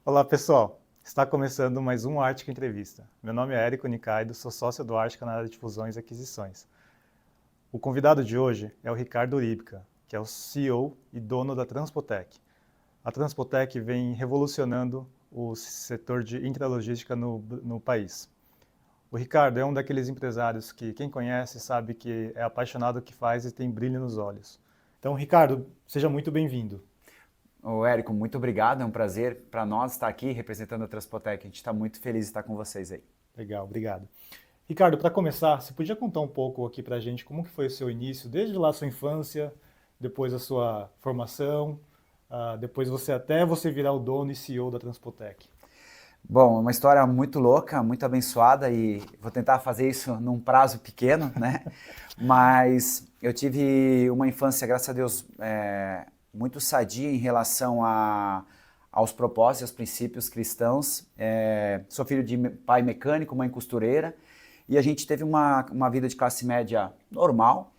Olá pessoal, está começando mais um Artica Entrevista. Meu nome é Érico Nicaido, sou sócio do Artica na área de fusões e aquisições. O convidado de hoje é o Ricardo Ribka, que é o CEO e dono da Transpotec. A Transpotec vem revolucionando o setor de intralogística no país. O Ricardo é um daqueles empresários que quem conhece sabe que é apaixonado no que faz e tem brilho nos olhos. Então, Ricardo, seja muito bem-vindo. Ô, Érico, muito obrigado, é um prazer para nós estar aqui representando a Transpotec. A gente está muito feliz de estar com vocês aí. Legal, obrigado. Ricardo, para começar, você podia contar um pouco aqui para a gente como que foi o seu início, desde lá a sua infância, depois a sua formação, depois até você virar o dono e CEO da Transpotec. Bom, uma história muito louca, muito abençoada e vou tentar fazer isso num prazo pequeno, né? Mas eu tive uma infância, graças a Deus, muito sadia em relação aos propósitos, aos princípios cristãos. Sou filho de pai mecânico, mãe costureira e a gente teve uma vida de classe média normal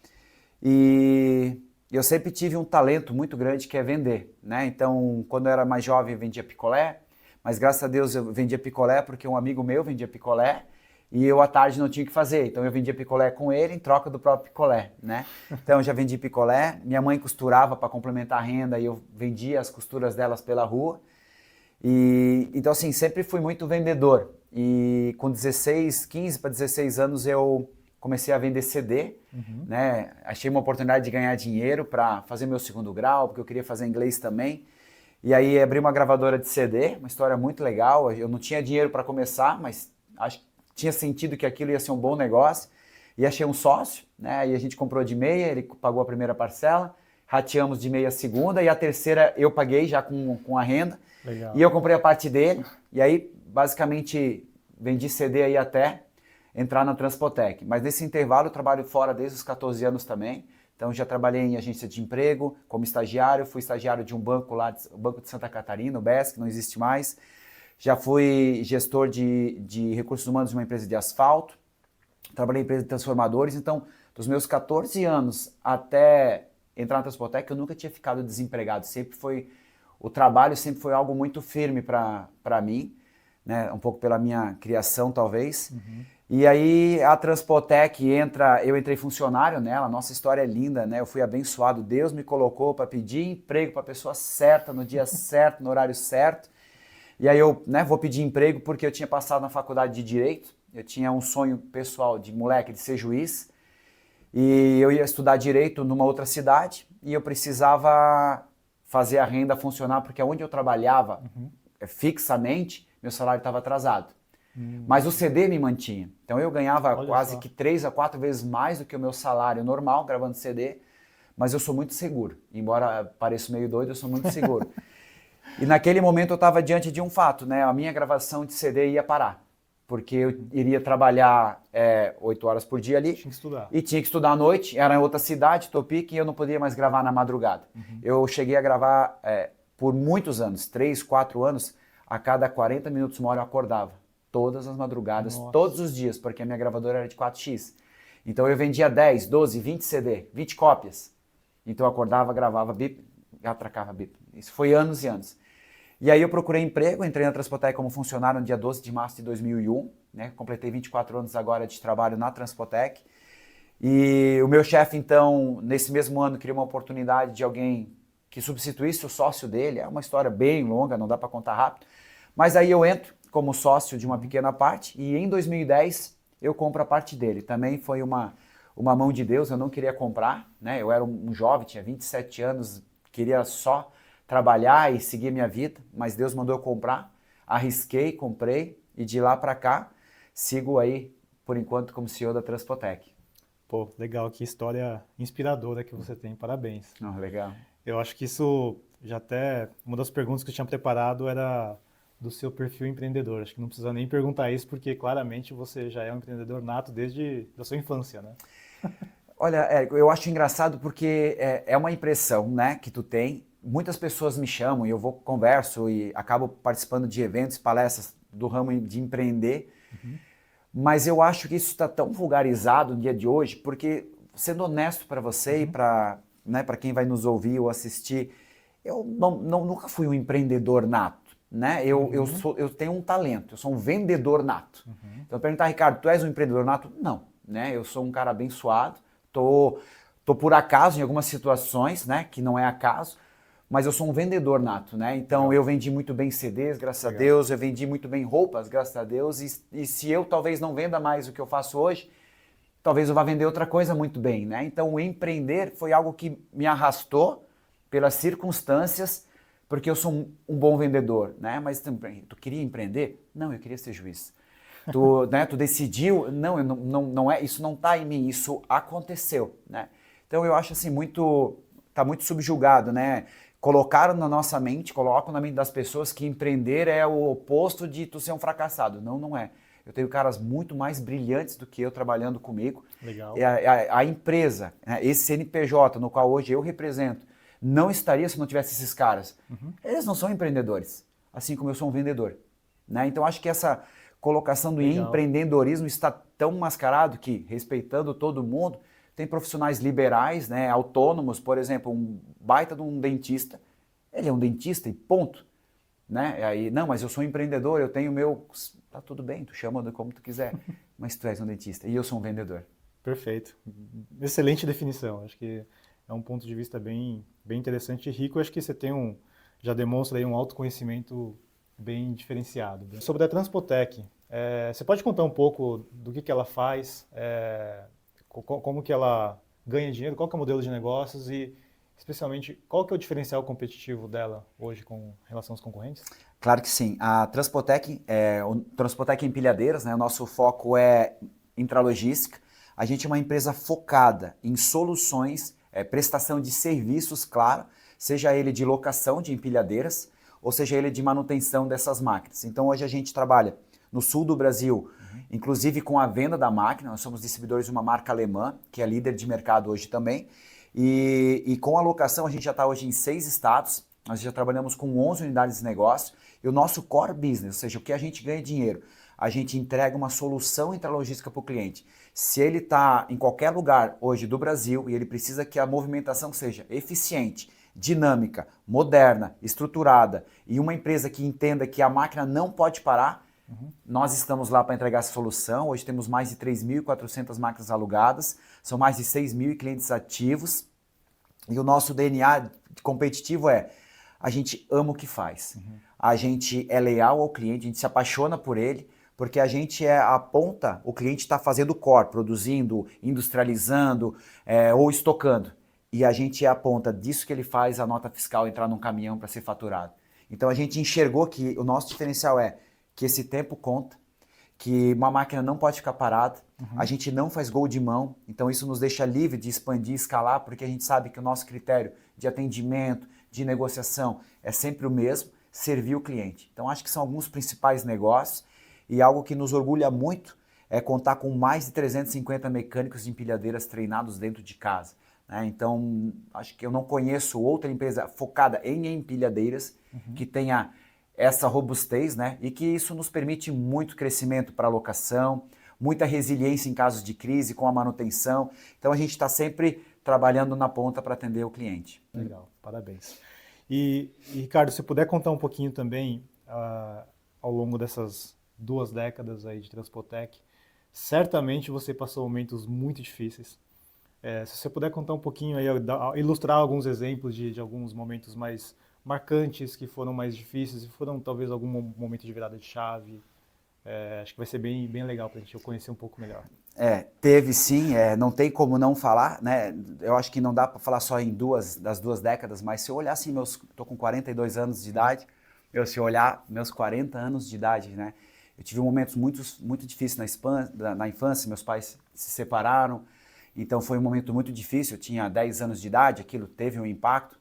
e eu sempre tive um talento muito grande que é vender, né? Então, quando eu era mais jovem, eu vendia picolé, mas graças a Deus eu vendia picolé porque um amigo meu vendia picolé e eu à tarde não tinha o que fazer, então eu vendia picolé com ele em troca do próprio picolé, né? Então eu já vendi picolé, minha mãe costurava para complementar a renda e eu vendia as costuras delas pela rua. E então assim, sempre fui muito vendedor. E com 15 para 16 anos eu comecei a vender CD, né? Achei uma oportunidade de ganhar dinheiro para fazer meu segundo grau, porque eu queria fazer inglês também. E aí abri uma gravadora de CD, uma história muito legal. Eu não tinha dinheiro para começar, mas acho que tinha sentido que aquilo ia ser um bom negócio. E achei um sócio, né? Aí a gente comprou de meia, ele pagou a primeira parcela, rateamos de meia a segunda e a terceira eu paguei já com a renda. Legal. E eu comprei a parte dele, e aí basicamente vendi CD aí até entrar na Transpotec. Mas nesse intervalo eu trabalho fora desde os 14 anos também. Então já trabalhei em agência de emprego como estagiário, fui estagiário de um banco lá, o Banco de Santa Catarina, o BES, que não existe mais. Já fui gestor de recursos humanos de uma empresa de asfalto, trabalhei em empresa de transformadores. Então, dos meus 14 anos até entrar na Transpotec, eu nunca tinha ficado desempregado. O trabalho sempre foi algo muito firme para mim, né? Um pouco pela minha criação, talvez. E aí a Transpotec eu entrei funcionário nela, nossa história é linda, né? Eu fui abençoado, Deus me colocou para pedir emprego para a pessoa certa, no dia certo, no horário certo. E aí eu, né, vou pedir emprego porque eu tinha passado na faculdade de Direito, eu tinha um sonho pessoal de moleque de ser juiz, e eu ia estudar Direito numa outra cidade, e eu precisava fazer a renda funcionar, porque onde eu trabalhava fixamente, meu salário estava atrasado. Mas o CD me mantinha. Então eu ganhava Olha quase só. que 3 a 4 vezes mais do que o meu salário normal gravando CD, mas eu sou muito seguro. Embora pareça meio doido, eu sou muito seguro. E naquele momento eu estava diante de um fato, né? A minha gravação de CD ia parar, porque eu iria trabalhar 8 horas por dia ali Tinha que estudar. e tinha que estudar à noite, era em outra cidade, Topic, e eu não podia mais gravar na madrugada. Eu cheguei a gravar por muitos anos, 3, 4 anos, a cada 40 minutos, uma hora eu acordava. Todas as madrugadas, todos Nossa. os dias, porque a minha gravadora era de 4x. Então eu vendia 10, 12, 20 CD, 20 cópias. Então eu acordava, gravava bip, atracava bip. Isso foi anos e anos. E aí eu procurei emprego, entrei na Transpotec como funcionário no dia 12 de março de 2001, né? Completei 24 anos agora de trabalho na Transpotec. E o meu chefe, então, nesse mesmo ano, queria uma oportunidade de alguém que substituísse o sócio dele. É uma história bem longa, não dá para contar rápido. Mas aí eu entro como sócio de uma pequena parte e em 2010 eu compro a parte dele. Também foi uma mão de Deus, eu não queria comprar, né? Eu era um jovem, tinha 27 anos, queria só trabalhar e seguir minha vida, mas Deus mandou eu comprar, arrisquei, comprei e de lá para cá sigo aí, por enquanto, como CEO da Transpotec. Pô, legal, que história inspiradora que você tem, parabéns. Oh, legal. Eu acho que isso já até, uma das perguntas que eu tinha preparado era do seu perfil empreendedor. Acho que não precisa nem perguntar isso, porque claramente você já é um empreendedor nato desde a sua infância, né? Olha, Érico, eu acho engraçado porque é uma impressão, né, que tu tem. Muitas pessoas me chamam e eu vou converso e acabo participando de eventos, palestras do ramo de empreender, mas eu acho que isso está tão vulgarizado no dia de hoje, porque, sendo honesto para você e para, né, para quem vai nos ouvir ou assistir, eu nunca fui um empreendedor nato. né? Eu tenho um talento, eu sou um vendedor nato. Então, perguntar, Ricardo, tu és um empreendedor nato? Não, né? Eu sou um cara abençoado, tô por acaso em algumas situações, né? Que não é acaso, mas eu sou um vendedor nato, né? Então, eu vendi muito bem CDs, graças a Deus, eu vendi muito bem roupas, graças a Deus, e se eu talvez não venda mais o que eu faço hoje, talvez eu vá vender outra coisa muito bem, né? Então, o empreender foi algo que me arrastou pelas circunstâncias, porque eu sou um bom vendedor, né? Mas tu queria empreender? Não, eu queria ser juiz. Tu decidiu? Não, não é, isso não está em mim, isso aconteceu, né? Então, eu acho assim, tá muito subjugado, né? Colocaram na nossa mente, colocam na mente das pessoas que empreender é o oposto de tu ser um fracassado. Não, não é. Eu tenho caras muito mais brilhantes do que eu trabalhando comigo. Legal. A empresa, né, esse CNPJ no qual hoje eu represento, não estaria se não tivesse esses caras. Eles não são empreendedores, assim como eu sou um vendedor, né? Então acho que essa colocação do empreendedorismo está tão mascarado que, respeitando todo mundo, tem profissionais liberais, né, autônomos, por exemplo, um baita de um dentista, ele é um dentista e ponto. Né? Aí, não, mas eu sou um empreendedor, eu tenho meu... Tá tudo bem, tu chama como tu quiser, mas tu és um dentista e eu sou um vendedor. Perfeito. Excelente definição. Acho que é um ponto de vista bem interessante e rico. Acho que você já demonstra aí um autoconhecimento bem diferenciado. Sobre a Transpotec, você pode contar um pouco do que ela faz, como que ela ganha dinheiro, qual que é o modelo de negócios e, especialmente, qual que é o diferencial competitivo dela hoje com relação aos concorrentes? Claro que sim. A Transpotec o Transpotec Empilhadeiras, né? O nosso foco é intralogística. A gente é uma empresa focada em soluções, prestação de serviços, claro, seja ele de locação de empilhadeiras ou seja ele de manutenção dessas máquinas. Então hoje a gente trabalha no sul do Brasil, inclusive com a venda da máquina. Nós somos distribuidores de uma marca alemã, que é líder de mercado hoje também. E com a locação a gente já está hoje em 6 estados, nós já trabalhamos com 11 unidades de negócio. E o nosso core business, ou seja, o que a gente ganha dinheiro, a gente entrega uma solução intralogística para o cliente. Se ele está em qualquer lugar hoje do Brasil e ele precisa que a movimentação seja eficiente, dinâmica, moderna, estruturada e uma empresa que entenda que a máquina não pode parar, nós estamos lá para entregar essa solução. Hoje temos mais de 3.400 máquinas alugadas, são mais de 6.000 clientes ativos e o nosso DNA competitivo a gente ama o que faz. A gente é leal ao cliente, a gente se apaixona por ele, porque a gente aponta, o cliente está fazendo o core, produzindo, industrializando ou estocando. E a gente é a ponta disso que ele faz a nota fiscal entrar num caminhão para ser faturado. Então a gente enxergou que o nosso diferencial que esse tempo conta, que uma máquina não pode ficar parada, a gente não faz gol de mão, então isso nos deixa livre de expandir, escalar, porque a gente sabe que o nosso critério de atendimento, de negociação é sempre o mesmo, servir o cliente. Então acho que são alguns principais negócios e algo que nos orgulha muito é contar com mais de 350 mecânicos de empilhadeiras treinados dentro de casa. Né? Então acho que eu não conheço outra empresa focada em empilhadeiras que tenha essa robustez, né? E que isso nos permite muito crescimento para a locação, muita resiliência em casos de crise com a manutenção. Então a gente está sempre trabalhando na ponta para atender o cliente. Legal, parabéns. E Ricardo, se puder contar um pouquinho também, ao longo dessas 2 décadas aí de Transpotec, certamente você passou momentos muito difíceis. Se você puder contar um pouquinho aí, ilustrar alguns exemplos de alguns momentos mais marcantes, que foram mais difíceis e foram talvez algum momento de virada de chave, acho que vai ser bem legal para a gente conhecer um pouco melhor. Teve sim, não tem como não falar, né? Eu acho que não dá para falar só em das 2 décadas, mas se eu olhar assim, estou com 42 anos de idade, se eu olhar meus 40 anos de idade, né? Eu tive momentos muito difíceis na infância, meus pais se separaram, então foi um momento muito difícil, eu tinha 10 anos de idade, aquilo teve um impacto,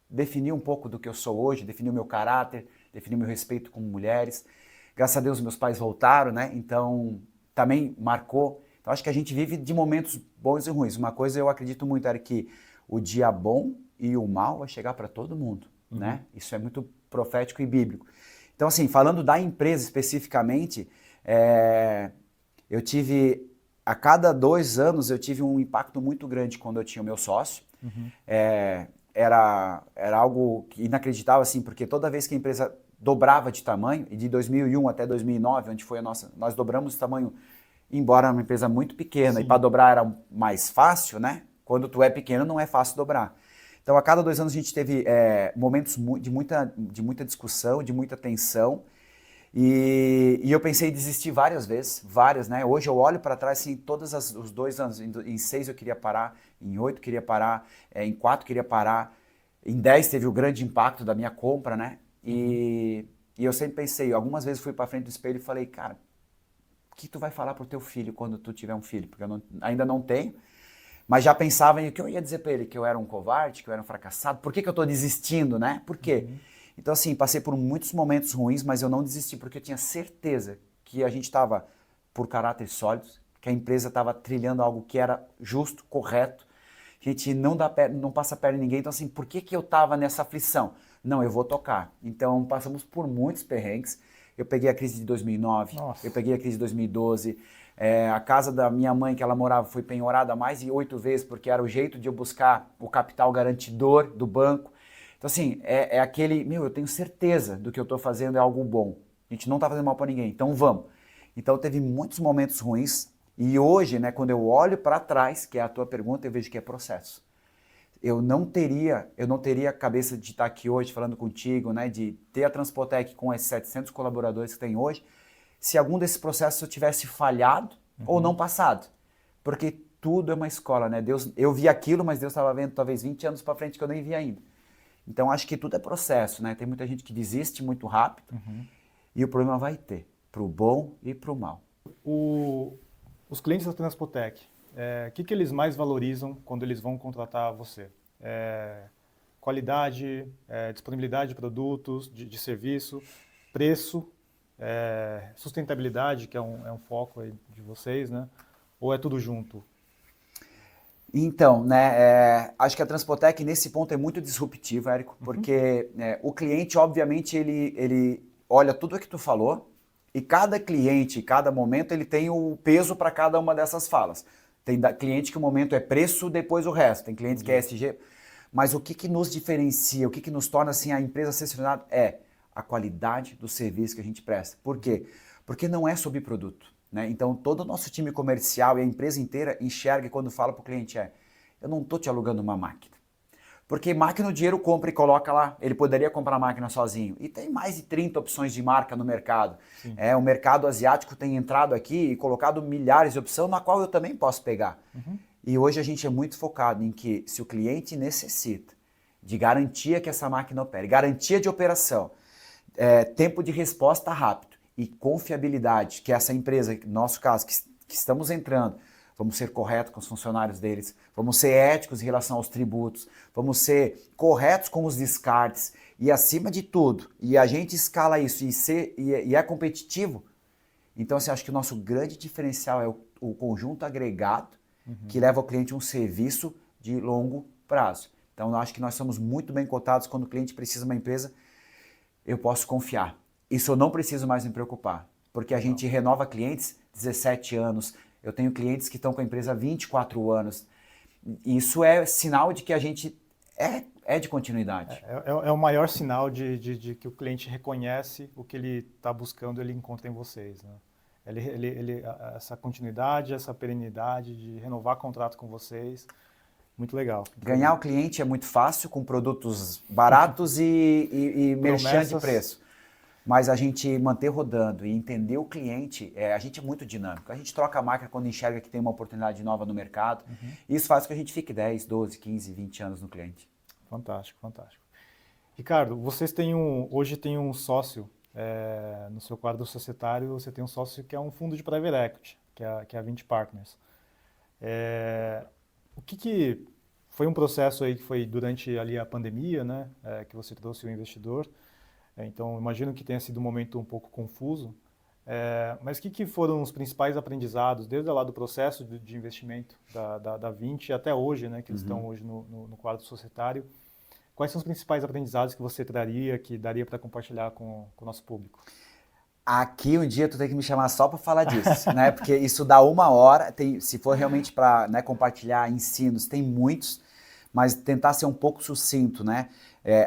definiu um pouco do que eu sou hoje, definiu meu caráter, definiu meu respeito com mulheres. Graças a Deus meus pais voltaram, né? Então também marcou. Então acho que a gente vive de momentos bons e ruins. Uma coisa eu acredito muito era que o dia bom e o mal vai chegar para todo mundo, né? Isso é muito profético e bíblico. Então assim, falando da empresa especificamente, eu tive, a cada 2 anos eu tive um impacto muito grande quando eu tinha o meu sócio. Era algo inacreditável, assim, porque toda vez que a empresa dobrava de tamanho, e de 2001 até 2009, onde foi nós dobramos o tamanho, embora uma empresa muito pequena, e para dobrar era mais fácil, né? Quando tu é pequeno não é fácil dobrar. Então, a cada 2 anos a gente teve momentos de muita discussão, de muita tensão, e eu pensei em desistir várias vezes, né? Hoje eu olho para trás, assim, os 2 anos, em 6 eu queria parar, em 8 queria parar, em 4 queria parar, em 10 teve o grande impacto da minha compra, né? E eu sempre pensei, algumas vezes fui para frente do espelho e falei, cara, o que tu vai falar pro teu filho quando tu tiver um filho? Porque eu ainda não tenho, mas já pensava em o que eu ia dizer para ele, que eu era um covarde, que eu era um fracassado, por que eu tô desistindo, né? Por quê? Então, assim, passei por muitos momentos ruins, mas eu não desisti porque eu tinha certeza que a gente estava por caráter sólidos, que a empresa estava trilhando algo que era justo, correto. A gente não passa perna em ninguém. Então, assim, por que eu estava nessa aflição? Não, eu vou tocar. Então, passamos por muitos perrengues. Eu peguei a crise de 2009, eu peguei a crise de 2012. A casa da minha mãe, que ela morava, foi penhorada mais de 8 vezes, porque era o jeito de eu buscar o capital garantidor do banco. Então, assim, eu tenho certeza do que eu estou fazendo é algo bom. A gente não está fazendo mal para ninguém, então vamos. Então, teve muitos momentos ruins e hoje, né, quando eu olho para trás, que é a tua pergunta, eu vejo que é processo. Eu não teria a cabeça de estar aqui hoje falando contigo, né, de ter a Transpotec com esses 700 colaboradores que tem hoje, se algum desses processos eu tivesse falhado ou não passado. Porque tudo é uma escola, né? Eu vi aquilo, mas Deus estava vendo talvez 20 anos para frente que eu nem vi ainda. Então, acho que tudo é processo, né? Tem muita gente que desiste muito rápido e o problema vai ter, pro bom e pro mal. Os clientes da Transpotec, o que eles mais valorizam quando eles vão contratar você? Qualidade, disponibilidade de produtos, de serviço, preço, sustentabilidade, que é um foco aí de vocês, né? Ou é tudo junto? Então, né, acho que a Transpotec nesse ponto é muito disruptiva, Érico, porque o cliente, obviamente, ele olha tudo o que tu falou e cada cliente, cada momento, ele tem o peso para cada uma dessas falas. Tem cliente que o momento é preço, depois o resto. Tem cliente que é SG. Mas o que nos diferencia, o que nos torna assim, a empresa selecionada é a qualidade do serviço que a gente presta. Por quê? Porque não é sobre produto. Né? Então, todo o nosso time comercial e a empresa inteira enxerga quando fala para o cliente eu não estou te alugando uma máquina. Porque máquina o dinheiro compra e coloca lá. Ele poderia comprar a máquina sozinho. E tem mais de 30 opções de marca no mercado. O mercado asiático tem entrado aqui e colocado milhares de opções, na qual eu também posso pegar. E hoje a gente é muito focado em que se o cliente necessita de garantia que essa máquina opere, garantia de operação, tempo de resposta rápido, e confiabilidade, que essa empresa, no nosso caso, que estamos entrando, vamos ser corretos com os funcionários deles, vamos ser éticos em relação aos tributos, vamos ser corretos com os descartes e acima de tudo, e a gente escala isso e é competitivo, então assim, acho que o nosso grande diferencial é o conjunto agregado que leva ao cliente um serviço de longo prazo. Então eu acho que nós somos muito bem cotados quando o cliente precisa de uma empresa, eu posso confiar. Isso eu não preciso mais me preocupar, porque a gente renova clientes 17 anos, eu tenho clientes que estão com a empresa há 24 anos. Isso é sinal de que a gente é de continuidade. É o maior sinal de que o cliente reconhece o que ele está buscando, ele encontra em vocês. Né? Essa continuidade, essa perenidade de renovar contrato com vocês, muito legal. Ganhar o cliente é muito fácil, com produtos baratos e merchan de preço. Mas a gente manter rodando e entender o cliente, a gente é muito dinâmico. A gente troca a máquina quando enxerga que tem uma oportunidade nova no mercado. E isso faz com que a gente fique 10, 12, 15, 20 anos no cliente. Fantástico, fantástico. Ricardo, vocês hoje tem um sócio, no seu quadro societário, você tem um sócio que é um fundo de private equity, que é a 20 Partners. O que foi um processo aí que foi durante ali a pandemia, né, que você trouxe o investidor? Então, imagino que tenha sido um momento um pouco confuso, mas o que foram os principais aprendizados, desde lá do processo de investimento da 20 até hoje, né, que eles estão hoje no quadro societário? Quais são os principais aprendizados que você traria, que daria para compartilhar com o nosso público? Aqui um dia tu tem que me chamar só para falar disso, né? Porque isso dá 1 hora, se for realmente para, né, compartilhar ensinos, tem muitos, mas tentar ser um pouco sucinto, né?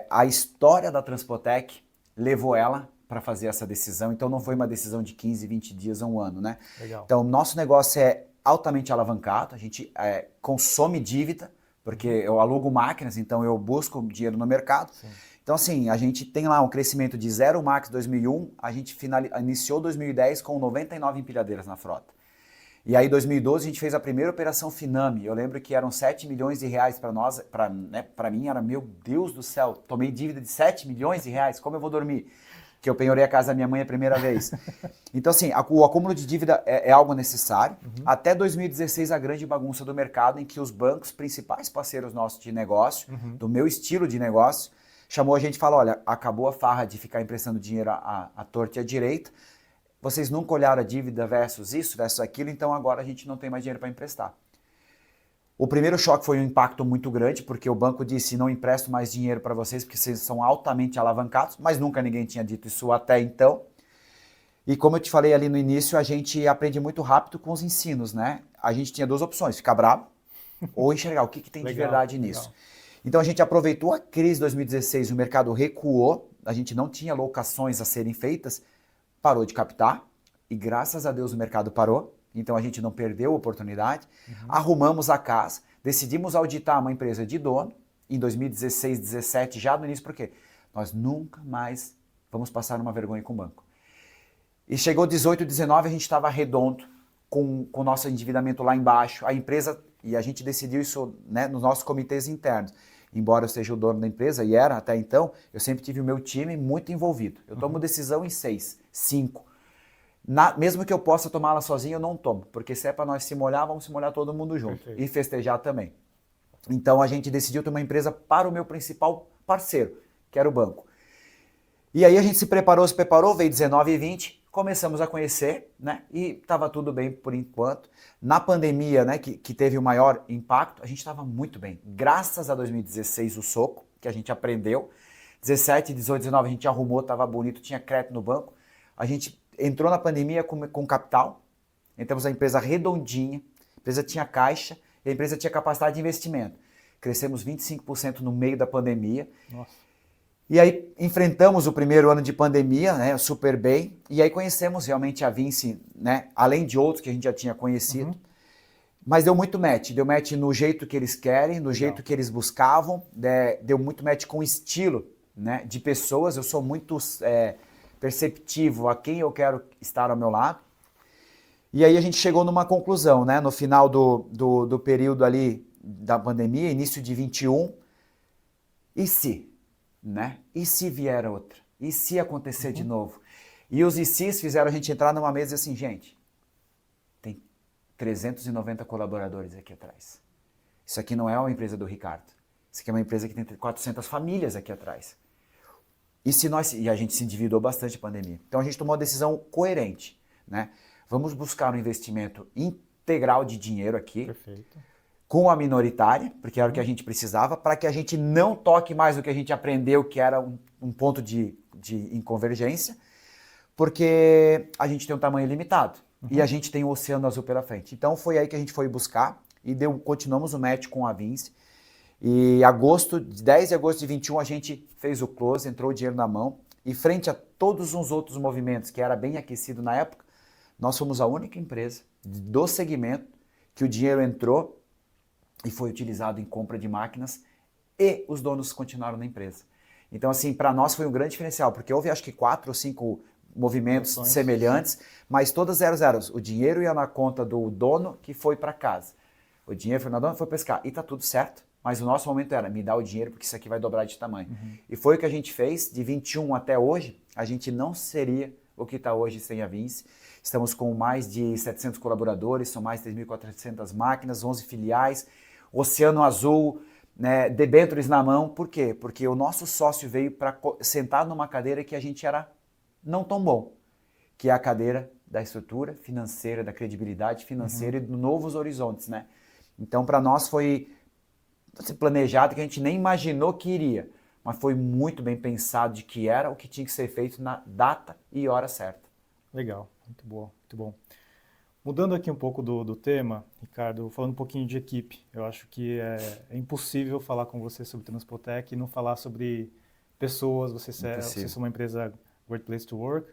A história da Transpotec, levou ela para fazer essa decisão. Então não foi uma decisão de 15, 20 dias a um ano, né? Legal. Então nosso negócio é altamente alavancado, a gente consome dívida, porque eu alugo máquinas, então eu busco dinheiro no mercado. Sim. Então assim, a gente tem lá um crescimento de 0 Max 2001, a gente iniciou 2010 com 99 empilhadeiras na frota. E aí, em 2012, a gente fez a primeira operação Finame. Eu lembro que eram 7 milhões de reais para nós, para mim era, meu Deus do céu, tomei dívida de 7 milhões de reais, como eu vou dormir? Que eu penhorei a casa da minha mãe a primeira vez. Então, assim, o acúmulo de dívida é algo necessário. Até 2016, a grande bagunça do mercado, em que os bancos, principais parceiros nossos de negócio, do meu estilo de negócio, chamou a gente e falou, olha, acabou a farra de ficar emprestando dinheiro à torta e à direita, vocês nunca olharam a dívida versus isso, versus aquilo, então agora a gente não tem mais dinheiro para emprestar. O primeiro choque foi um impacto muito grande, porque o banco disse, não empresto mais dinheiro para vocês, porque vocês são altamente alavancados, mas nunca ninguém tinha dito isso até então. E como eu te falei ali no início, a gente aprende muito rápido com os ensinos, né? A gente tinha duas opções, ficar bravo ou enxergar o que tem de verdade nisso. Então a gente aproveitou a crise de 2016, o mercado recuou, a gente não tinha locações a serem feitas, parou de captar e graças a Deus o mercado parou, então a gente não perdeu a oportunidade, arrumamos a casa, decidimos auditar uma empresa de dono em 2016, 2017, já no início, porque nós nunca mais vamos passar uma vergonha com o banco. E chegou 18, 19, a gente estava redondo com o nosso endividamento lá embaixo, a empresa, e a gente decidiu isso, né, nos nossos comitês internos. Embora eu seja o dono da empresa, e era até então, eu sempre tive o meu time muito envolvido. Eu tomo decisão em 6, 5. Mesmo que eu possa tomá-la sozinho, eu não tomo. Porque se é para nós se molhar, vamos se molhar todo mundo junto. Perfeito. E festejar também. Então a gente decidiu ter uma empresa para o meu principal parceiro, que era o banco. E aí a gente se preparou, veio 19 e 20, começamos a conhecer, né? E estava tudo bem por enquanto. Na pandemia, né, que teve o maior impacto, a gente estava muito bem. Graças a 2016, o soco, que a gente aprendeu. 17, 18, 19, a gente arrumou, estava bonito, tinha crédito no banco. A gente entrou na pandemia com capital, entramos na empresa redondinha, a empresa tinha caixa e a empresa tinha capacidade de investimento. Crescemos 25% no meio da pandemia. Nossa. E aí enfrentamos o primeiro ano de pandemia, né, super bem, e aí conhecemos realmente a Vinci, né, além de outros que a gente já tinha conhecido, mas deu muito match no jeito que eles querem, no jeito que eles buscavam, deu muito match com o estilo, né, de pessoas, eu sou muito perceptivo a quem eu quero estar ao meu lado, e aí a gente chegou numa conclusão, né, no final do período ali da pandemia, início de 21, e se? Né? E se vier outra? E se acontecer de novo? E os ICs fizeram a gente entrar numa mesa e assim, gente, tem 390 colaboradores aqui atrás. Isso aqui não é uma empresa do Ricardo. Isso aqui é uma empresa que tem 400 famílias aqui atrás. E a gente se endividou bastante na pandemia. Então a gente tomou uma decisão coerente, né? Vamos buscar um investimento integral de dinheiro aqui. Perfeito. Com a minoritária, porque era o que a gente precisava, para que a gente não toque mais o que a gente aprendeu, que era um ponto de inconvergência, porque a gente tem um tamanho limitado e a gente tem o Oceano Azul pela frente. Então foi aí que a gente foi buscar e continuamos o match com a Vinci. E 10 de agosto de 21 a gente fez o close, entrou o dinheiro na mão e frente a todos os outros movimentos que era bem aquecido na época, nós fomos a única empresa do segmento que o dinheiro entrou e foi utilizado em compra de máquinas e os donos continuaram na empresa. Então, assim, para nós foi um grande diferencial, porque houve acho que 4 ou 5 movimentos semelhantes, mas todas 0. O dinheiro ia na conta do dono que foi para casa. O dinheiro foi na dona, foi pescar. E tá tudo certo, mas o nosso momento era, me dá o dinheiro porque isso aqui vai dobrar de tamanho. E foi o que a gente fez, de 21 até hoje, a gente não seria o que está hoje sem a Vinci. Estamos com mais de 700 colaboradores, são mais de 3.400 máquinas, 11 filiais, Oceano Azul, né, debêntures na mão. Por quê? Porque o nosso sócio veio para sentar numa cadeira que a gente era não tão bom, que é a cadeira da estrutura financeira, da credibilidade financeira e de novos horizontes, né? Então, para nós foi planejado que a gente nem imaginou que iria, mas foi muito bem pensado de que era o que tinha que ser feito na data e hora certa. Legal, muito bom, muito bom. Mudando aqui um pouco do tema, Ricardo, falando um pouquinho de equipe, eu acho que é impossível falar com você sobre Transpotec e não falar sobre pessoas, vocês Impossível. são uma empresa Great Place to Work.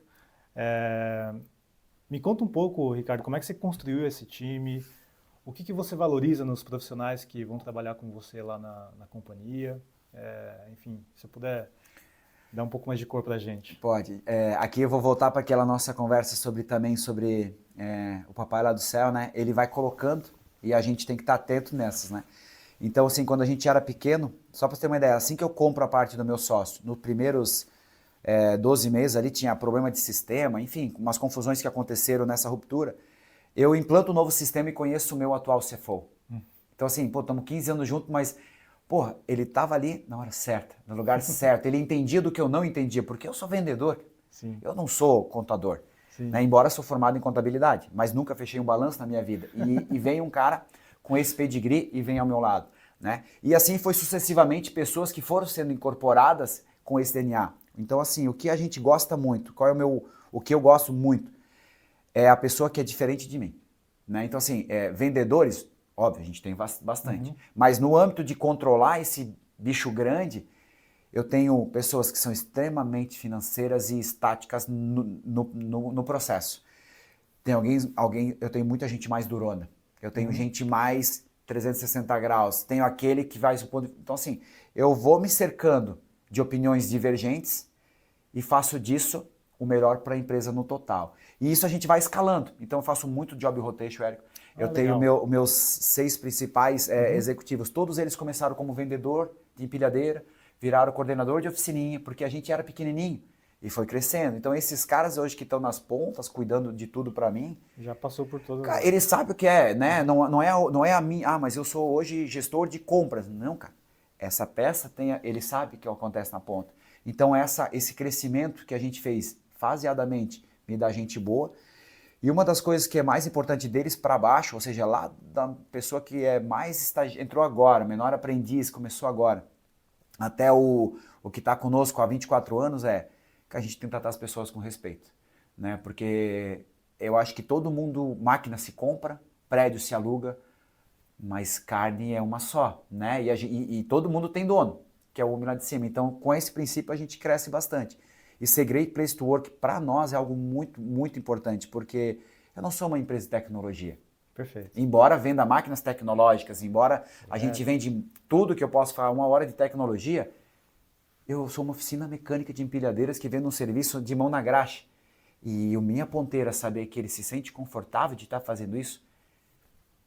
Me conta um pouco, Ricardo, como é que você construiu esse time? O que que você valoriza nos profissionais que vão trabalhar com você lá na companhia? Enfim, se você puder dar um pouco mais de cor para a gente. Pode. Aqui eu vou voltar para aquela nossa conversa sobre o papai lá do céu, né? Ele vai colocando e a gente tem que estar atento nessas, né? Então, assim, quando a gente era pequeno, só para você ter uma ideia, assim que eu compro a parte do meu sócio, nos primeiros 12 meses ali tinha problema de sistema, enfim, umas confusões que aconteceram nessa ruptura. Eu implanto um novo sistema e conheço o meu atual CFO. Então, assim, pô, estamos 15 anos juntos, mas, porra, ele estava ali na hora certa, no lugar certo. Ele entendia do que eu não entendia, porque eu sou vendedor, Sim, eu não sou contador. sim. Né? Embora sou formado em contabilidade, mas nunca fechei um balanço na minha vida. E vem um cara com esse pedigree e vem ao meu lado. Né? E assim foi sucessivamente pessoas que foram sendo incorporadas com esse DNA. Então, assim, o que a gente gosta muito, o que eu gosto muito, é a pessoa que é diferente de mim. Né? Então, assim, vendedores, óbvio, a gente tem bastante. Mas no âmbito de controlar esse bicho grande, eu tenho pessoas que são extremamente financeiras e estáticas no processo. Tem eu tenho muita gente mais durona. Eu tenho gente mais 360 graus. Tenho aquele que vai supor. Então, assim, eu vou me cercando de opiniões divergentes e faço disso o melhor para a empresa no total. E isso a gente vai escalando. Então, eu faço muito job rotation, Érico. Eu tenho meus 6 principais executivos. Todos eles começaram como vendedor de empilhadeira, viraram coordenador de oficininha, porque a gente era pequenininho e foi crescendo. Então, esses caras hoje que estão nas pontas, cuidando de tudo para mim, Já passou por todas cara, as... eles sabem o que é, né? Não é a minha, mas eu sou hoje gestor de compras. Não, cara. Essa peça ele sabe o que acontece na ponta. Então, esse crescimento que a gente fez faseadamente me dá gente boa. E uma das coisas que é mais importante deles para baixo, ou seja, lá da pessoa que é mais entrou agora, menor aprendiz, começou agora, até o que está conosco há 24 anos, é que a gente tem que tratar as pessoas com respeito. Né? Porque eu acho que todo mundo, máquina se compra, prédio se aluga, mas carne é uma só, né? E todo mundo tem dono, que é o homem lá de cima. Então, com esse princípio, a gente cresce bastante. E ser Great Place to Work, para nós, é algo muito, muito importante, porque eu não sou uma empresa de tecnologia. Perfeito. Embora venda máquinas tecnológicas, embora a gente vende tudo que eu posso falar, 1 hora de tecnologia, eu sou uma oficina mecânica de empilhadeiras que vende um serviço de mão na graxa. E o minha ponteira saber que ele se sente confortável de estar fazendo isso,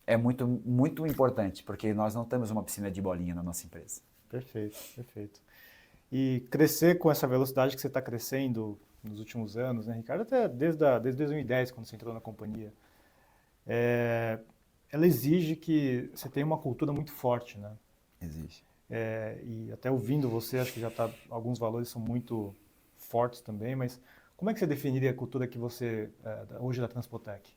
é muito, muito importante, porque nós não temos uma piscina de bolinha na nossa empresa. Perfeito, perfeito. E crescer com essa velocidade que você está crescendo nos últimos anos, né, Ricardo? Até desde 2010, quando você entrou na companhia, ela exige que você tenha uma cultura muito forte, né? Existe. E até ouvindo você, acho que alguns valores são muito fortes também, mas como é que você definiria a cultura que você, hoje da Transpotec?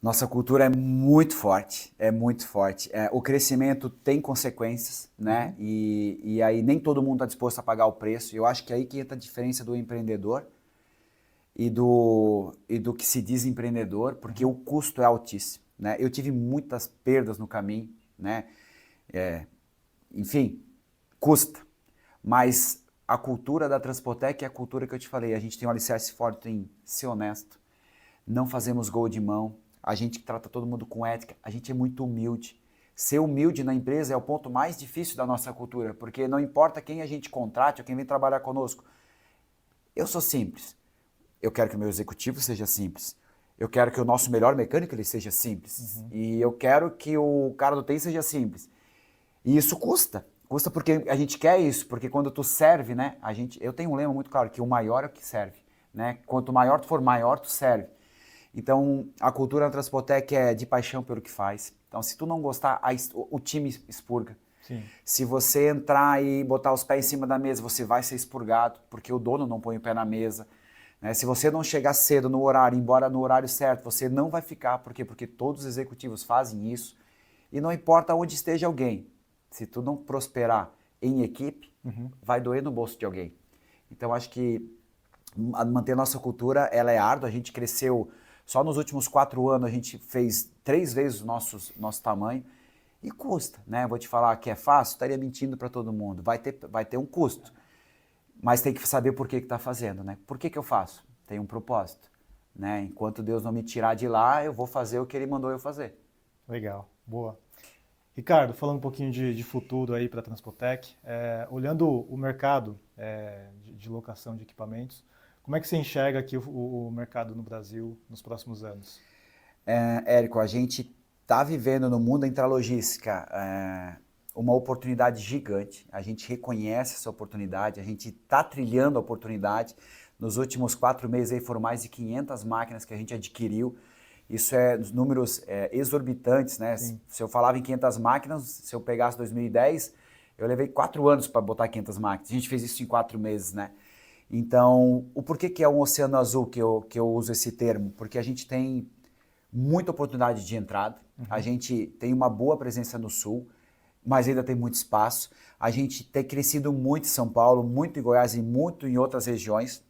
Nossa cultura é muito forte, é muito forte. O crescimento tem consequências, né? E aí nem todo mundo está disposto a pagar o preço. Eu acho que é aí que entra a diferença do empreendedor e do que se diz empreendedor, porque o custo é altíssimo, né? Eu tive muitas perdas no caminho, né? Enfim, custa. Mas a cultura da Transpotec é a cultura que eu te falei. A gente tem um alicerce forte em ser honesto, não fazemos gol de mão, a gente trata todo mundo com ética, a gente é muito humilde. Ser humilde na empresa é o ponto mais difícil da nossa cultura, porque não importa quem a gente contrate ou quem vem trabalhar conosco. Eu sou simples. Eu quero que o meu executivo seja simples. Eu quero que o nosso melhor mecânico ele seja simples. E eu quero que o cara do TI seja simples. E isso custa. Custa porque a gente quer isso, porque quando tu serve, né? Eu tenho um lema muito claro, que o maior é o que serve. Né? Quanto maior tu for, maior tu serve. Então, a cultura na Transpotec é de paixão pelo que faz. Então, se tu não gostar, o time expurga. Sim. Se você entrar e botar os pés em cima da mesa, você vai ser expurgado, porque o dono não põe o pé na mesa. Né? Se você não chegar cedo no horário, embora no horário certo, você não vai ficar. Por quê? Porque todos os executivos fazem isso. E não importa onde esteja alguém, se tu não prosperar em equipe, vai doer no bolso de alguém. Então, acho que manter nossa cultura, ela é árdua. A gente cresceu... Só nos últimos 4 anos a gente fez 3 vezes o nosso tamanho E custa, né? Vou te falar que é fácil, estaria mentindo para todo mundo. Vai ter um custo, mas tem que saber por que está fazendo, né? Por que eu faço? Tem um propósito, né? Enquanto Deus não me tirar de lá, eu vou fazer o que Ele mandou eu fazer. Legal, boa. Ricardo, falando um pouquinho de futuro aí para a Transpotec, olhando o mercado de locação de equipamentos, como é que você enxerga aqui o mercado no Brasil nos próximos anos? Érico, a gente está vivendo no mundo da intralogística uma oportunidade gigante. A gente reconhece essa oportunidade, a gente está trilhando a oportunidade. Nos últimos 4 meses aí foram mais de 500 máquinas que a gente adquiriu. Isso é números exorbitantes, né? Sim. Se eu falava em 500 máquinas, se eu pegasse 2010, eu levei 4 anos para botar 500 máquinas. A gente fez isso em 4 meses, né? Então, o porquê que é um oceano azul que eu uso esse termo? Porque a gente tem muita oportunidade de entrada, a gente tem uma boa presença no sul, mas ainda tem muito espaço. A gente tem crescido muito em São Paulo, muito em Goiás e muito em outras regiões.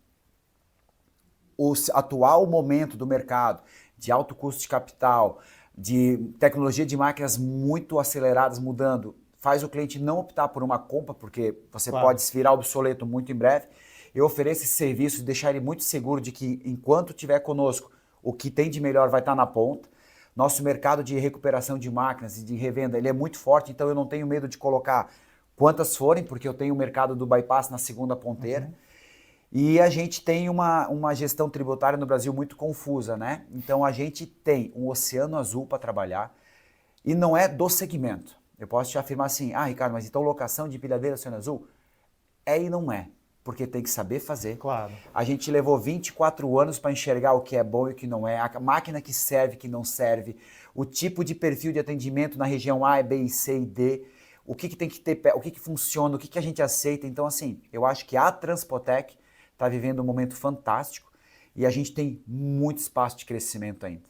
O atual momento do mercado de alto custo de capital, de tecnologia de máquinas muito aceleradas mudando, faz o cliente não optar por uma compra, porque você pode se virar obsoleto muito em breve. Eu ofereço esse serviço e deixar ele muito seguro de que enquanto estiver conosco, o que tem de melhor vai estar na ponta. Nosso mercado de recuperação de máquinas e de revenda, ele é muito forte, então eu não tenho medo de colocar quantas forem, porque eu tenho o mercado do bypass na segunda ponteira. E a gente tem uma gestão tributária no Brasil muito confusa, né? Então a gente tem um oceano azul para trabalhar e não é do segmento. Eu posso te afirmar assim, Ricardo, mas então locação de empilhadeira oceano azul? E não é, porque tem que saber fazer. Claro. A gente levou 24 anos para enxergar o que é bom e o que não é, a máquina que serve, que não serve, o tipo de perfil de atendimento na região A, B, C e D, o que tem que ter, o que funciona, o que a gente aceita. Então, assim, eu acho que a Transpotec está vivendo um momento fantástico e a gente tem muito espaço de crescimento ainda.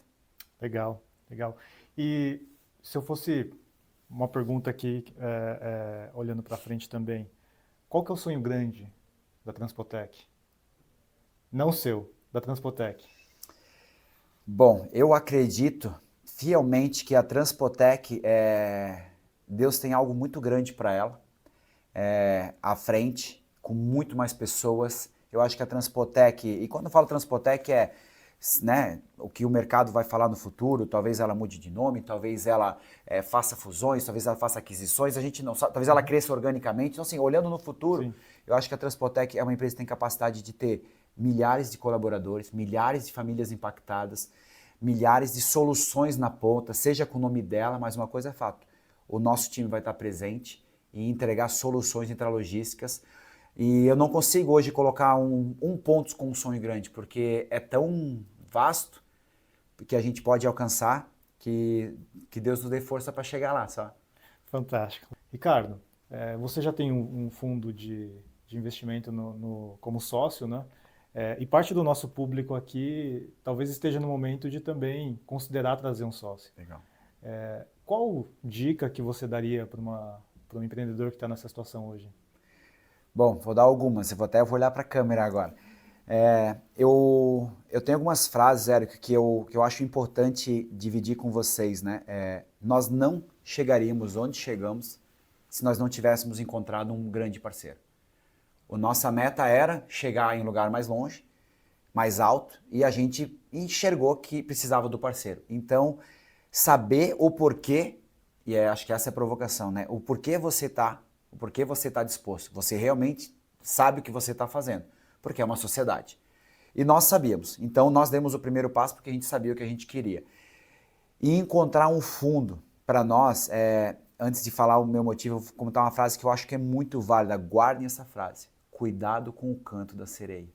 Legal, legal. E se eu fosse uma pergunta aqui, olhando para frente também, qual que é o sonho grande da Transpotec? Não o seu, da Transpotec. Bom, eu acredito fielmente que a Transpotec, Deus tem algo muito grande para ela, à frente, com muito mais pessoas. Eu acho que a Transpotec, e quando eu falo Transpotec né, o que o mercado vai falar no futuro, talvez ela mude de nome, talvez ela faça fusões, talvez ela faça aquisições, a gente não sabe, talvez ela cresça organicamente. Então, assim, olhando no futuro, sim, eu acho que a Transpotec é uma empresa que tem capacidade de ter milhares de colaboradores, milhares de famílias impactadas, milhares de soluções na ponta, seja com o nome dela, mas uma coisa é fato, o nosso time vai estar presente e entregar soluções intralogísticas. E eu não consigo hoje colocar um ponto com um sonho grande, porque é tão vasto que a gente pode alcançar que Deus nos dê força para chegar lá, sabe? Fantástico. Ricardo, você já tem um fundo de investimento como sócio, né? E parte do nosso público aqui talvez esteja no momento de também considerar trazer um sócio. Legal. Qual dica que você daria para um empreendedor que está nessa situação hoje? Bom, vou dar algumas, eu vou olhar para a câmera agora. Eu tenho algumas frases, Érico, que eu acho importante dividir com vocês, né? Nós não chegaríamos onde chegamos se nós não tivéssemos encontrado um grande parceiro. A nossa meta era chegar em um lugar mais longe, mais alto, e a gente enxergou que precisava do parceiro. Então, saber o porquê, e acho que essa é a provocação, né? O porquê você está disposto. Você realmente sabe o que você está fazendo, porque é uma sociedade. E nós sabíamos. Então, nós demos o primeiro passo porque a gente sabia o que a gente queria. E encontrar um fundo, para nós, antes de falar o meu motivo, eu vou comentar uma frase que eu acho que é muito válida. Guardem essa frase. Cuidado com o canto da sereia.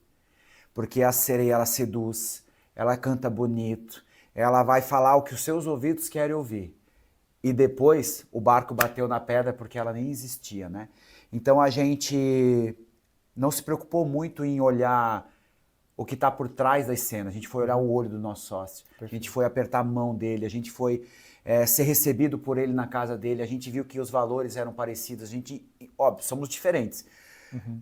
Porque a sereia, ela seduz, ela canta bonito, ela vai falar o que os seus ouvidos querem ouvir. E depois o barco bateu na pedra porque ela nem existia, né? Então a gente não se preocupou muito em olhar o que está por trás das cenas. A gente foi olhar o olho do nosso sócio. Perfeito. A gente foi apertar a mão dele, a gente foi ser recebido por ele na casa dele, a gente viu que os valores eram parecidos. Óbvio, somos diferentes.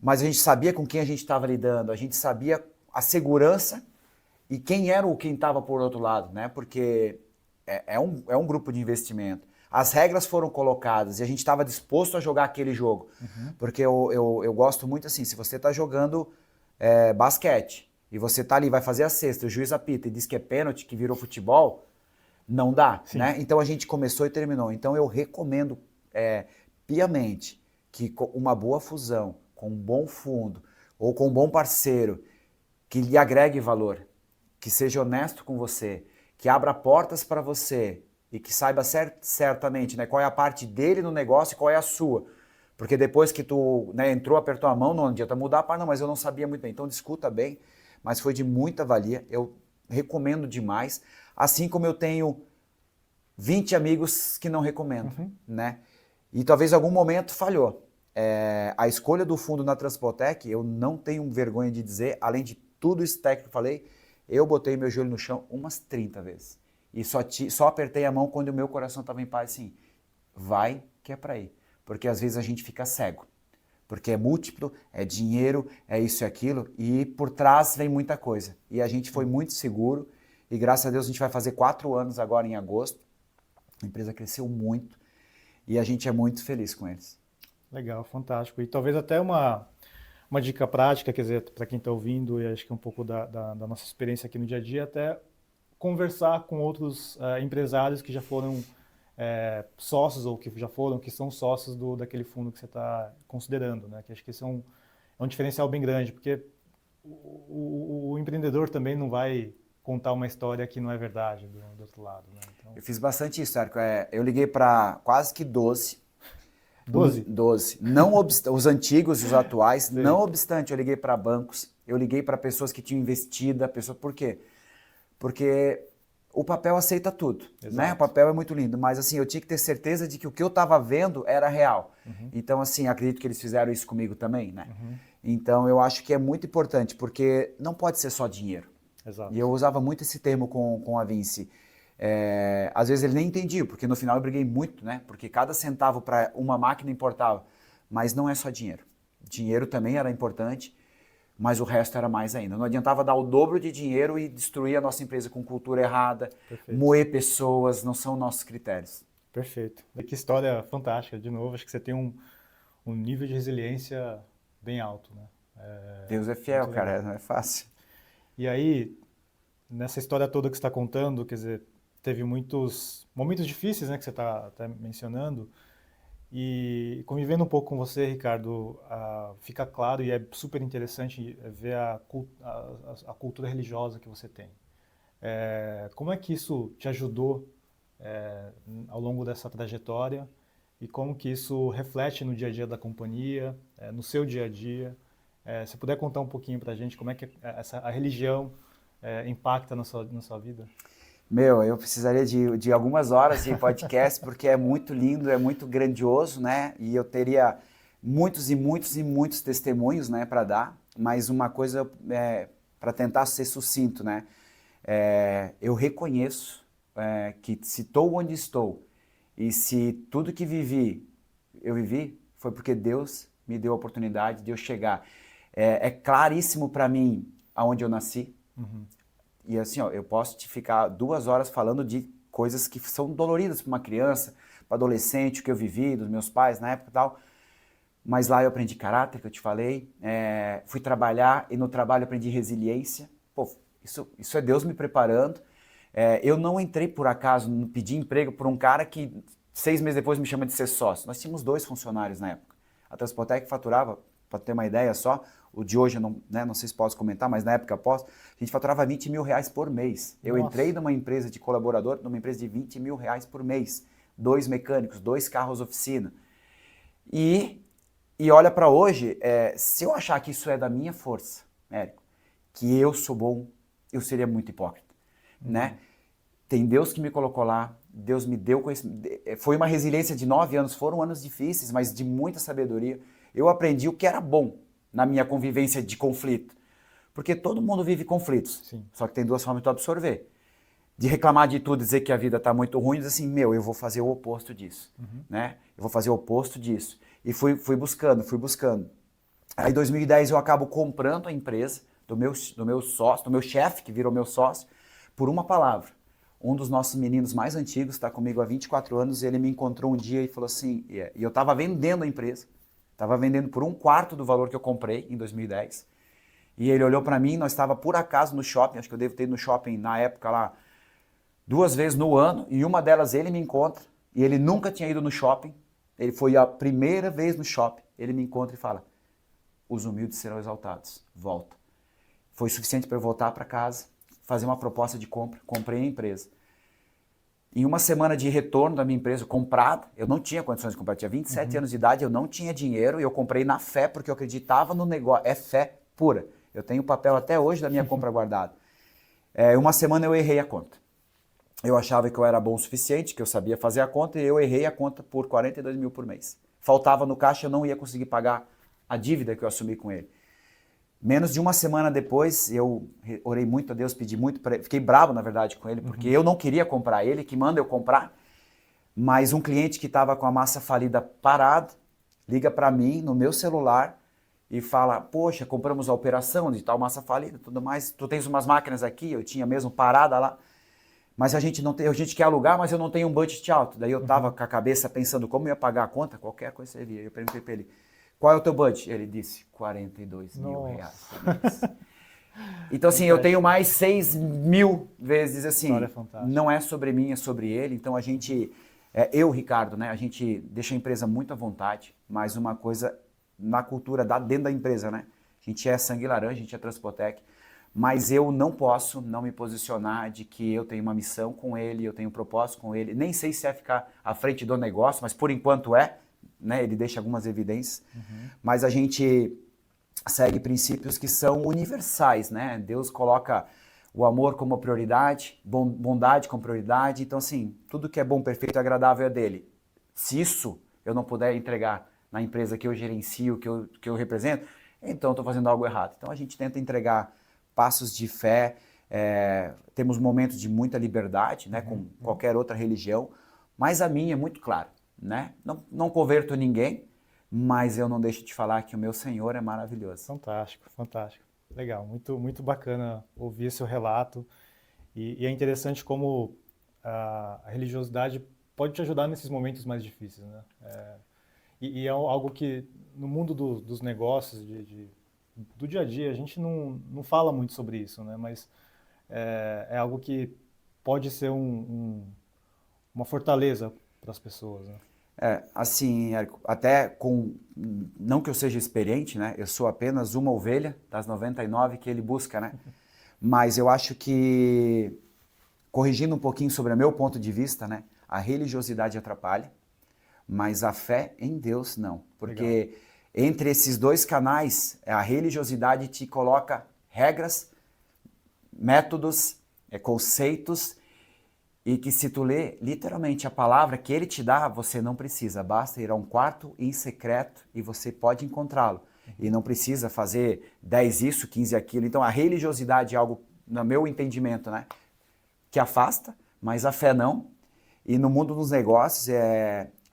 Mas a gente sabia com quem a gente estava lidando, a gente sabia a segurança e quem estava por outro lado, né? Porque é um grupo de investimento. As regras foram colocadas e a gente estava disposto a jogar aquele jogo. Porque eu gosto muito assim, se você está jogando basquete e você tá ali, vai fazer a cesta, o juiz apita e diz que é pênalti, que virou futebol, não dá, né? Então a gente começou e terminou. Então eu recomendo piamente que com uma boa fusão, com um bom fundo ou com um bom parceiro que lhe agregue valor, que seja honesto com você, que abra portas para você e que saiba certamente, né, qual é a parte dele no negócio e qual é a sua. Porque depois que tu, né, entrou, apertou a mão, não adianta mudar, não, mas eu não sabia muito bem. Então discuta bem, mas foi de muita valia. Eu recomendo demais. Assim como eu tenho 20 amigos que não recomendo, né? E talvez em algum momento falhou. A escolha do fundo na Transpotec, eu não tenho vergonha de dizer, além de tudo isso técnico que eu falei, eu botei meu joelho no chão umas 30 vezes. E só apertei a mão quando o meu coração estava em paz, assim, vai que é para ir. Porque às vezes a gente fica cego. Porque é múltiplo, é dinheiro, é isso e aquilo, e por trás vem muita coisa. E a gente foi muito seguro, e graças a Deus a gente vai fazer 4 anos agora em agosto. A empresa cresceu muito, e a gente é muito feliz com eles. Legal, fantástico. E talvez até uma dica prática, quer dizer, para quem está ouvindo, e acho que um pouco da nossa experiência aqui no dia a dia, até conversar com outros empresários que já foram sócios ou que já foram, que são sócios daquele fundo que você está considerando, né? Que acho que isso é um diferencial bem grande, porque o empreendedor também não vai contar uma história que não é verdade do outro lado, né? Então... Eu fiz bastante isso, Érico. Eu liguei para quase que 12. 12? 12. Não os antigos e os atuais. Sim. Não obstante, eu liguei para bancos, eu liguei para pessoas que tinham investido. Por quê? Porque o papel aceita tudo, né? O papel é muito lindo, mas assim, eu tinha que ter certeza de que o que eu estava vendo era real. Então, assim, acredito que eles fizeram isso comigo também, né? Então, eu acho que é muito importante, porque não pode ser só dinheiro. Exato. E eu usava muito esse termo com a Vinci. Às vezes ele nem entendia, porque no final eu briguei muito, né? Porque cada centavo para uma máquina importava. Mas não é só dinheiro. Dinheiro também era importante, mas o resto era mais ainda. Não adiantava dar o dobro de dinheiro e destruir a nossa empresa com cultura errada, moer pessoas, não são nossos critérios. Perfeito. Que história fantástica, de novo, acho que você tem um nível de resiliência bem alto, né? Deus é fiel, cara, não é fácil. E aí, nessa história toda que você está contando, quer dizer, teve muitos momentos difíceis, né, que você está até mencionando, e convivendo um pouco com você, Ricardo, fica claro e é super interessante ver a cultura religiosa que você tem. Como é que isso te ajudou ao longo dessa trajetória e como que isso reflete no dia a dia da companhia, no seu dia a dia? Se puder contar um pouquinho para a gente como é que a religião impacta na sua vida? Meu, eu precisaria de algumas horas de podcast, porque é muito lindo, é muito grandioso, né? E eu teria muitos e muitos e muitos testemunhos, né, para dar, mas uma coisa para tentar ser sucinto, né? Eu reconheço que se estou onde estou e se tudo que eu vivi, foi porque Deus me deu a oportunidade de eu chegar. É claríssimo para mim aonde eu nasci. E assim, ó, eu posso te ficar 2 horas falando de coisas que são doloridas para uma criança, para adolescente, o que eu vivi, dos meus pais na época e tal. Mas lá eu aprendi caráter, que eu te falei. Fui trabalhar e no trabalho eu aprendi resiliência. Pô, isso é Deus me preparando. Eu não entrei por acaso, não pedi emprego por um cara que 6 meses depois me chama de ser sócio. Nós tínhamos 2 funcionários na época. A Transpotec faturava, para ter uma ideia só, o de hoje, não sei se posso comentar, mas na época posso, a gente faturava 20 mil reais por mês. Eu entrei numa empresa de colaborador, numa empresa de 20 mil reais por mês. 2 mecânicos, 2 carros oficina. E olha para hoje, se eu achar que isso é da minha força, Érico, que eu sou bom, eu seria muito hipócrita, né? Tem Deus que me colocou lá, Deus me deu conhecimento. Foi uma resiliência de 9 anos, foram anos difíceis, mas de muita sabedoria. Eu aprendi o que era bom na minha convivência de conflito. Porque todo mundo vive conflitos. Sim. Só que tem 2 formas de tu absorver. De reclamar de tudo, dizer que a vida está muito ruim, dizer assim, eu vou fazer o oposto disso. Né? Eu vou fazer o oposto disso. E fui buscando. Aí em 2010 eu acabo comprando a empresa do meu sócio, do meu chefe, que virou meu sócio, por uma palavra. Um dos nossos meninos mais antigos, está comigo há 24 anos, ele me encontrou um dia e falou assim, e eu estava vendendo a empresa, estava vendendo por 1/4 do valor que eu comprei em 2010, e ele olhou para mim, nós estava por acaso no shopping, acho que eu devo ter ido no shopping na época lá 2 vezes no ano, e uma delas ele me encontra, e ele nunca tinha ido no shopping, ele foi a primeira vez no shopping, ele me encontra e fala, os humildes serão exaltados, volta. Foi suficiente para eu voltar para casa, fazer uma proposta de compra, comprei a empresa. Em uma semana de retorno da minha empresa comprada, eu não tinha condições de comprar, eu tinha 27 anos de idade, eu não tinha dinheiro, e eu comprei na fé, porque eu acreditava no negócio, é fé pura. Eu tenho o papel até hoje da minha compra guardado. Uma semana eu errei a conta. Eu achava que eu era bom o suficiente, que eu sabia fazer a conta, e eu errei a conta por 42 mil por mês. Faltava no caixa, eu não ia conseguir pagar a dívida que eu assumi com ele. Menos de uma semana depois, eu orei muito a Deus, pedi muito para ele, fiquei bravo, na verdade, com ele, porque eu não queria comprar, ele que manda eu comprar, mas um cliente que estava com a massa falida parado, liga para mim no meu celular e fala, poxa, compramos a operação de tal massa falida, tudo mais, tu tens umas máquinas aqui, eu tinha mesmo parada lá, mas a gente quer alugar, mas eu não tenho um budget alto. Daí eu estava com a cabeça pensando como eu ia pagar a conta, qualquer coisa servia. Eu perguntei para ele, qual é o teu budget? Ele disse, 42 mil reais por mês. Então, assim, eu tenho mais 6 mil vezes, assim, não é sobre mim, é sobre ele. Então, a gente, eu, Ricardo, né, a gente deixa a empresa muito à vontade, mas uma coisa na cultura dentro da empresa, né? A gente é sangue laranja, a gente é Transpotec, mas eu não posso não me posicionar de que eu tenho uma missão com ele, eu tenho um propósito com ele. Nem sei se é ficar à frente do negócio, mas por enquanto né? Ele deixa algumas evidências, mas a gente segue princípios que são universais, né? Deus coloca o amor como prioridade, bondade como prioridade, então assim, tudo que é bom, perfeito e agradável é dele. Se isso eu não puder entregar na empresa que eu gerencio, que eu represento, então eu estou fazendo algo errado. Então a gente tenta entregar passos de fé, temos momentos de muita liberdade, né? Com qualquer outra religião, mas a minha é muito clara. Né? Não converto ninguém, mas eu não deixo de falar que o meu Senhor é maravilhoso. Fantástico, fantástico. Legal, muito, muito bacana ouvir seu relato. E é interessante como a religiosidade pode te ajudar nesses momentos mais difíceis, né? E é algo que no mundo dos negócios, do dia a dia, a gente não fala muito sobre isso, né? Mas é algo que pode ser uma fortaleza para as pessoas, né? Assim, Érico, até não que eu seja experiente, né? Eu sou apenas uma ovelha das 99 que ele busca, né? Mas eu acho que, corrigindo um pouquinho sobre o meu ponto de vista, né? A religiosidade atrapalha, mas a fé em Deus não. Porque legal. Entre esses dois canais, a religiosidade te coloca regras, métodos, conceitos, e que se tu lê literalmente a palavra que ele te dá, você não precisa, basta ir a um quarto em secreto e você pode encontrá-lo. E não precisa fazer 10 isso, 15 aquilo. Então a religiosidade é algo, no meu entendimento, né, que afasta, mas a fé não. E no mundo dos negócios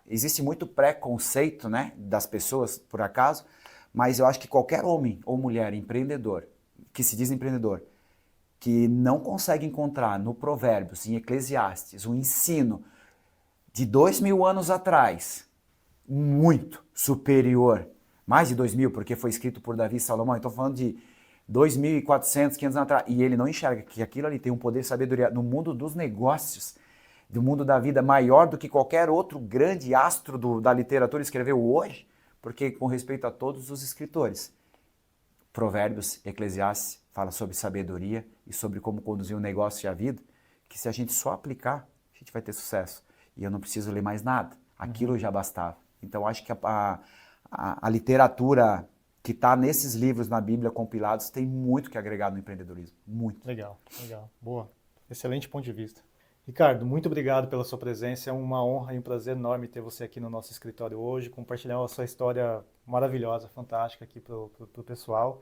existe muito preconceito, né, das pessoas, por acaso, mas eu acho que qualquer homem ou mulher empreendedor, que se diz empreendedor, que não consegue encontrar no Provérbios, em Eclesiastes, um ensino de 2000 anos atrás, muito superior, mais de 2000, porque foi escrito por Davi e Salomão, então falando de 2400, 500 anos atrás, e ele não enxerga que aquilo ali tem um poder de sabedoria no mundo dos negócios, do mundo da vida, maior do que qualquer outro grande astro da literatura escreveu hoje, porque com respeito a todos os escritores, Provérbios, Eclesiastes, fala sobre sabedoria e sobre como conduzir o negócio e a vida, que se a gente só aplicar, a gente vai ter sucesso. E eu não preciso ler mais nada. Aquilo já bastava. Então, acho que a literatura que está nesses livros na Bíblia compilados tem muito que agregar no empreendedorismo. Muito. Legal, legal. Boa. Excelente ponto de vista. Ricardo, muito obrigado pela sua presença. É uma honra e um prazer enorme ter você aqui no nosso escritório hoje, compartilhar a sua história maravilhosa, fantástica aqui para o pessoal.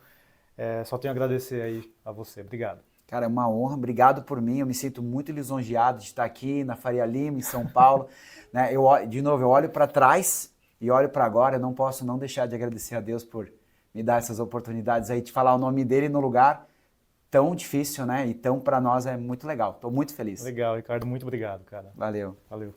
Só tenho a agradecer aí a você. Obrigado. Cara, é uma honra. Obrigado por mim. Eu me sinto muito lisonjeado de estar aqui na Faria Lima, em São Paulo. Né? De novo, eu olho para trás e olho para agora. Eu não posso não deixar de agradecer a Deus por me dar essas oportunidades aí, de falar o nome dele no lugar tão difícil, né? Então, para nós é muito legal. Estou muito feliz. Legal, Ricardo, muito obrigado, cara. Valeu. Valeu.